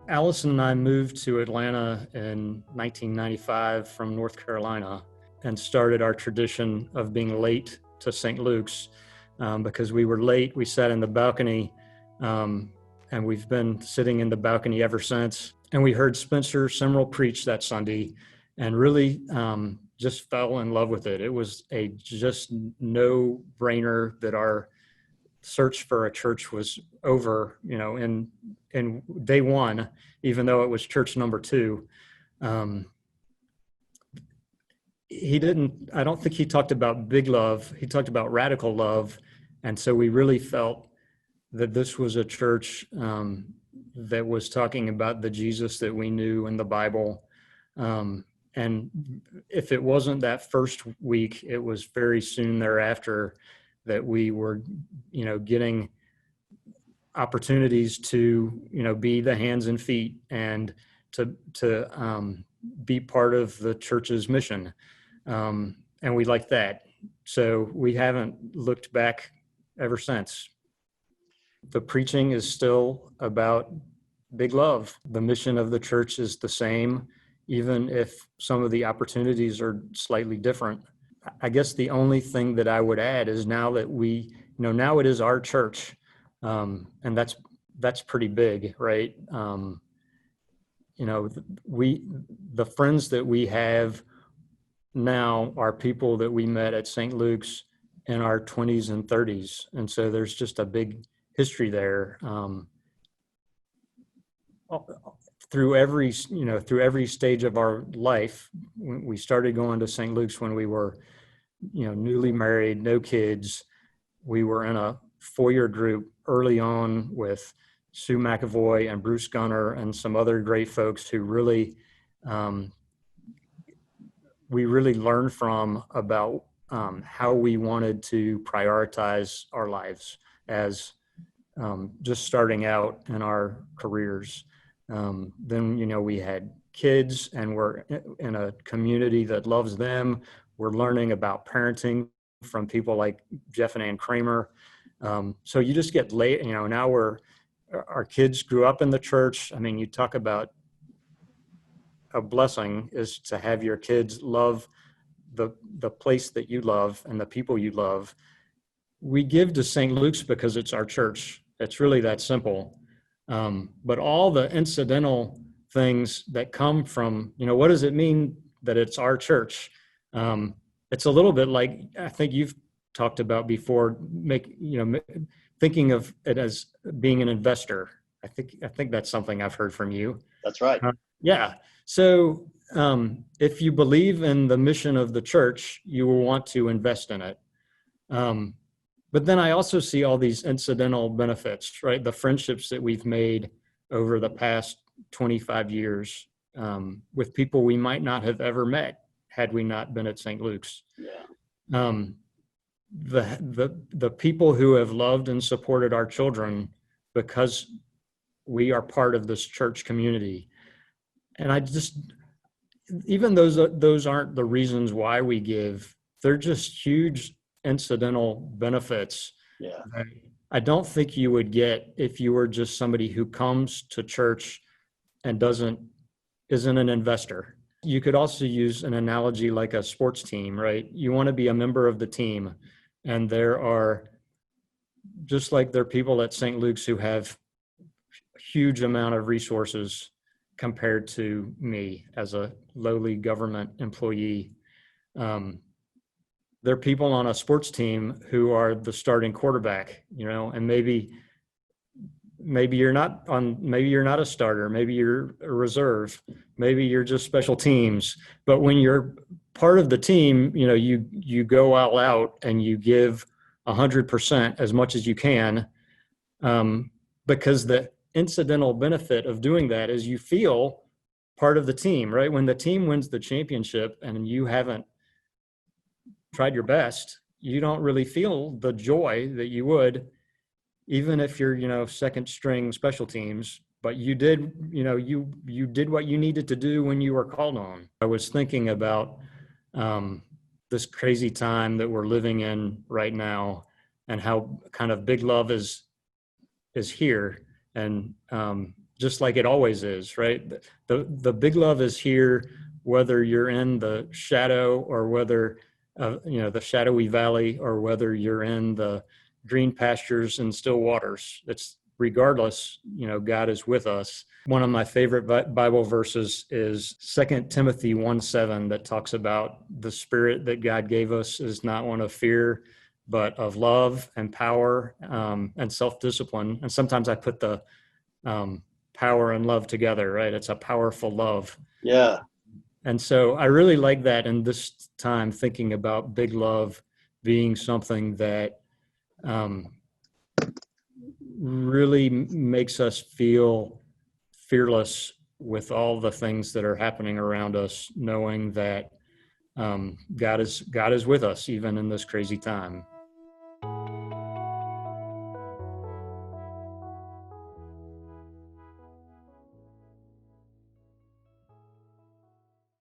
Allison and I moved to Atlanta in 1995 from North Carolina and started our tradition of being late to St. Luke's because we were late. We sat in the balcony and we've been sitting in the balcony ever since. And we heard Spencer Simrell preach that Sunday and really just fell in love with it. It was a just no-brainer that our search for a church was over, in day one, even though it was church number 2. I don't think he talked about big love. He talked about radical love. And so we really felt that this was a church that was talking about the Jesus that we knew in the Bible. And if it wasn't that first week, it was very soon thereafter that we were, getting opportunities to, be the hands and feet and to be part of the church's mission. And we liked that. So we haven't looked back ever since. The preaching is still about big love. The mission of the church is the same, even if some of the opportunities are slightly different. I guess the only thing that I would add is now that now it is our church, and that's pretty big, right? The friends that we have now are people that we met at St. Luke's in our 20s and 30s, and so there's just a big history there. Through every stage of our life. We started going to St. Luke's when we were, newly married, no kids. We were in a 4-year group early on with Sue McAvoy and Bruce Gunner and some other great folks who really, we really learned from about how we wanted to prioritize our lives as just starting out in our careers. Then, we had kids and we're in a community that loves them. We're learning about parenting from people like Jeff and Ann Kramer. So you just get late, now our kids grew up in the church. I mean, you talk about a blessing is to have your kids love the place that you love and the people you love. We give to St. Luke's because it's our church. It's really that simple. But all the incidental things that come from, what does it mean that it's our church? It's a little bit like, I think you've talked about before, thinking of it as being an investor. I think that's something I've heard from you. That's right. Yeah. So if you believe in the mission of the church, you will want to invest in it. But then I also see all these incidental benefits, right? The friendships that we've made over the past 25 years with people we might not have ever met had we not been at St. Luke's. Yeah. The people who have loved and supported our children because we are part of this church community. And even those aren't the reasons why we give. They're just huge incidental benefits. Yeah. I don't think you would get if you were just somebody who comes to church and isn't an investor. You could also use an analogy like a sports team, right? You want to be a member of the team, and there are people at St. Luke's who have a huge amount of resources compared to me as a lowly government employee. There are people on a sports team who are the starting quarterback, and maybe you're not a starter, maybe you're a reserve, maybe you're just special teams. But when you're part of the team, you go all out and you give 100% as much as you can, because the incidental benefit of doing that is you feel part of the team, right? When the team wins the championship and you haven't tried your best, you don't really feel the joy that you would, even if you're, second string special teams, but you did, you did what you needed to do when you were called on. I was thinking about this crazy time that we're living in right now and how kind of big love is here. And just like it always is, right? The big love is here, whether you're in the shadow or whether, the shadowy valley, or whether you're in the green pastures and still waters. It's regardless, God is with us. One of my favorite Bible verses is 2 Timothy 1:7, that talks about the spirit that God gave us is not one of fear, but of love and power, and self-discipline. And sometimes I put the power and love together, right? It's a powerful love. Yeah. And so I really like that in this time, thinking about big love being something that really makes us feel fearless with all the things that are happening around us, knowing that God is with us even in this crazy time.